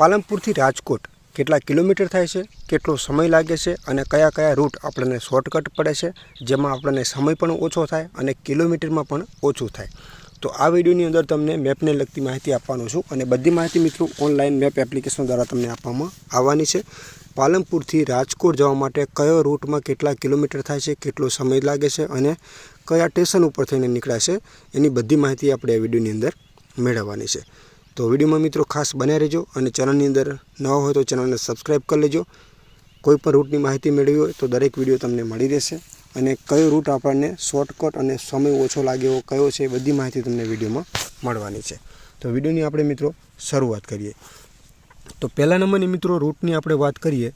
પાલનપુરથી રાજકોટ કેટલા કિલોમીટર થાય છે, કેટલો સમય લાગે છે અને કયા કયા રૂટ આપણને શોર્ટકટ પડે છે, જેમાં આપણને સમય પણ ઓછો થાય અને કિલોમીટરમાં પણ ઓછું થાય. તો આ વિડીયોની અંદર તમને મેપને લગતી માહિતી આપવાનો છું અને બધી માહિતી મિત્રો ઓનલાઈન મેપ એપ્લિકેશન દ્વારા તમને આપવામાં આવવાની છે. પાલનપુરથી રાજકોટ જવા માટે કયો રૂટમાં કેટલા કિલોમીટર થાય છે, કેટલો સમય લાગે છે અને કયા સ્ટેશન ઉપર થઈને નીકળ્યા છે, એની બધી માહિતી આપણે આ વિડીયોની અંદર મેળવવાની છે. તો વિડીયોમાં મિત્રો ખાસ બન્યા રહેજો અને ચેનલની અંદર નવા હોય તો ચેનલને સબસ્ક્રાઈબ કરી લેજો. કોઈ પણ રૂટની માહિતી મેળવી હોય તો દરેક વિડીયો તમને મળી રહેશે અને કયો રૂટ આપણને શોર્ટકટ અને સમય ઓછો લાગે એવો કયો છે, બધી માહિતી તમને વિડીયોમાં મળવાની છે. તો વિડીયોની આપણે મિત્રો શરૂઆત કરીએ. તો પહેલા નંબરની મિત્રો રૂટની આપણે વાત કરીએ.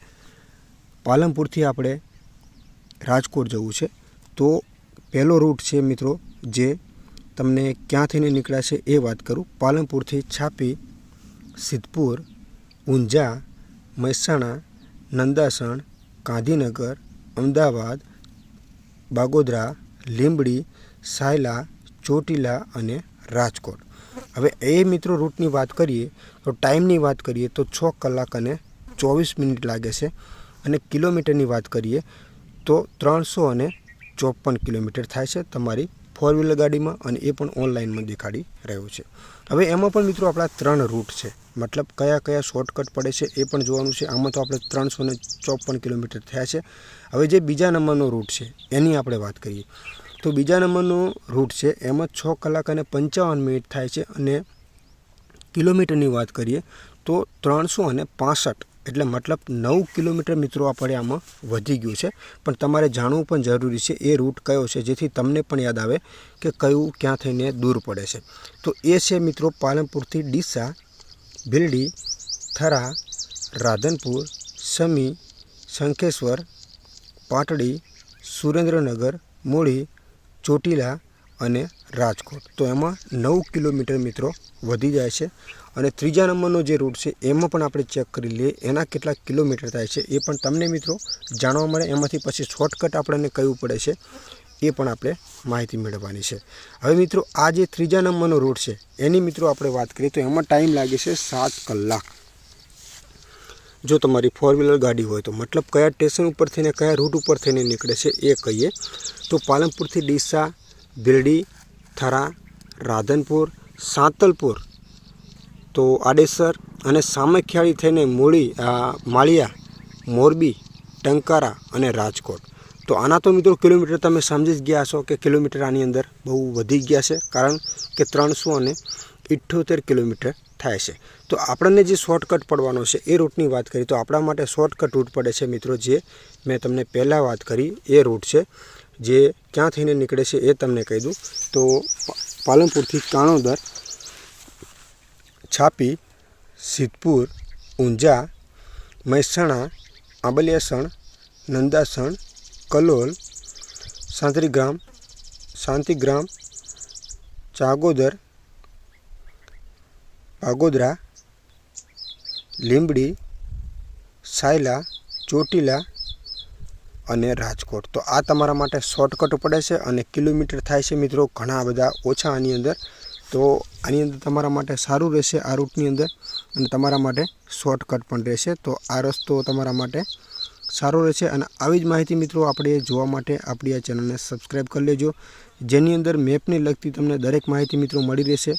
પાલનપુરથી આપણે રાજકોટ જવું છે તો પહેલો રૂટ છે મિત્રો જે તમને ક્યાં થઈને નીકળ્યા છે એ વાત કરું. પાલનપુરથી છાપી, સિદ્ધપુર, ઊંઝા, મહેસાણા, નંદાસણ, ગાંધીનગર, અમદાવાદ, બાગોદરા, લીંબડી, સાયલા, ચોટીલા અને રાજકોટ. હવે એ મિત્રો રૂટની વાત કરીએ તો ટાઈમની વાત કરીએ તો 6 કલાક અને 24 મિનિટ લાગે છે અને કિલોમીટરની વાત કરીએ તો 354 કિલોમીટર થાય છે તમારી 4 વ્હીલર ગાડીમાં અને એ પણ ઓનલાઈનમાં દેખાડી રહ્યું છે. હવે એમાં પણ મિત્રો આપણા 3 રૂટ છે, મતલબ કયા કયા શોર્ટકટ પડે છે એ પણ જોવાનું છે. આમાં તો આપણે 354 કિલોમીટર થયા છે. હવે જે બીજા નંબરનો રૂટ છે એની આપણે વાત કરીએ તો બીજા નંબરનો રૂટ છે એમાં 6 કલાક અને 55 મિનિટ થાય છે અને કિલોમીટરની વાત કરીએ તો 365 એટલે મતલબ 9 કિલોમીટર મિત્રો આપણે આમાં વધી ગયું છે. પણ તમારે જાણવું પણ જરૂરી છે એ રૂટ કયો છે, જેથી તમને પણ યાદ આવે કે કયું ક્યાં થઈને દૂર પડે છે. તો એ છે મિત્રો પાલનપુરથી ડીસા, ભીલડી, થરા, રાધનપુર, સમી, શંખેશ્વર, પાટડી, સુરેન્દ્રનગર, મૂળી, ચોટીલા અને રાજકોટ. તો એમાં 9 કિલોમીટર મિત્રો વધી જાય છે. અને ત્રીજા નંબરનો જે રૂટ છે એમાં પણ આપણે ચેક કરી લઈએ એના કેટલા કિલોમીટર થાય છે એ પણ તમને મિત્રો જાણવા મળે. એમાંથી પછી શોર્ટકટ આપણને કયું પડે છે એ પણ આપણે માહિતી મેળવવાની છે. હવે મિત્રો આ જે ત્રીજા નંબરનો રૂટ છે એની મિત્રો આપણે વાત કરીએ તો એમાં ટાઈમ લાગે છે 7 કલાક. જો તમારી 4 વ્હીલર ગાડી હોય તો મતલબ કયા સ્ટેશન ઉપર થઈને કયા રૂટ ઉપર થઈને નીકળે છે એ કહીએ તો પાલનપુરથી ડીસા, ભીલડી, થરા, રાધનપુર, સાંતલપુર, તો આડેસર અને સામખિયાળી થઈને મૂળી, માળિયા, મોરબી, ટંકારા અને રાજકોટ. તો આના તો મિત્રો કિલોમીટર તમે સમજી જ ગયા હશો કે કિલોમીટર આની અંદર બહુ વધી ગયા છે, કારણ કે 378 કિલોમીટર થાય છે. તો આપણને જે શોર્ટકટ પડવાનો છે એ રૂટની વાત કરીએ તો આપણા માટે શોર્ટકટ રૂટ પડે છે મિત્રો જે મેં તમને પહેલાં વાત કરી એ રૂટ છે. જે ક્યાં થઈને નીકળે છે એ તમને કહી દઉં તો પાલનપુરથી કાણોદર, છાપી, સિદ્ધપુર, ઊંઝા, મહેસાણા, આંબલિયાસણ, નંદાસણ, કલોલ, શાંતિગ્રામ, ચાગોદર, બાગોદરા, લીંબડી, સાયલા, ચોટીલા અને રાજકોટ. તો આ તમારા માટે શોર્ટકટ પડે છે અને કિલોમીટર થાય છે મિત્રો ઘણા બધા ઓછા આની અંદર. તો આની અંદર તમારા માટે સારું રહેશે આ રૂટની અંદર અને તમારા માટે શોર્ટકટ પણ રહેશે. તો આ રસ્તો તમારા માટે સારો રહેશે અને આવી જ માહિતી મિત્રો આપણે જોવા માટે આપણી આ ચેનલને સબસ્ક્રાઈબ કરી લેજો, જેની અંદર મેપને લગતી તમને દરેક માહિતી મિત્રો મળી રહેશે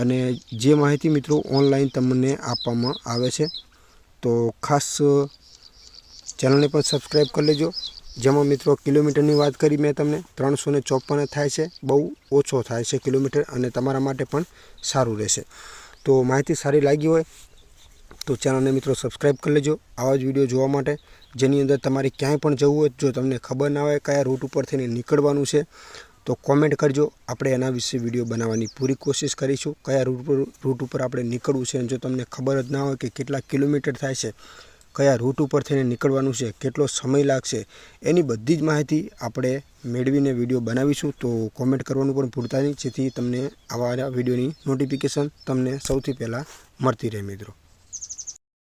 અને જે માહિતી મિત્રો ઓનલાઈન તમને આપવામાં આવે છે. તો ખાસ ચેનલને પણ સબસ્ક્રાઈબ કરી લેજો. જેમાં મિત્રો કિલોમીટરની વાત કરી મેં તમને 354 થાય છે, બહુ ઓછો થાય છે કિલોમીટર અને તમારા માટે પણ સારું રહેશે. તો માહિતી સારી લાગી હોય તો ચેનલને મિત્રો સબસ્ક્રાઈબ કરી લેજો આવા જ વિડીયો જોવા માટે, જેની અંદર તમારે ક્યાંય પણ જવું હોય જો તમને ખબર ના હોય કયા રૂટ ઉપર થઈને નીકળવાનું છે તો કોમેન્ટ કરજો. આપણે એના વિશે વિડીયો બનાવવાની પૂરી કોશિશ કરીશું. કયા રૂટ ઉપર આપણે નીકળવું છે અને જો તમને ખબર જ ના હોય કે કેટલા કિલોમીટર થાય છે, કયા રૂટ ઉપર થઈને નીકળવાનું છે, કેટલો સમય લાગશે, એની બધી જ માહિતી આપણે મેળવીને વિડીયો બનાવીશું. તો કોમેન્ટ કરવાનું પણ ભૂલતા નહીં, જેથી તમને આવા વિડીયોની નોટિફિકેશન તમને સૌથી પહેલાં મળતી રહે મિત્રો.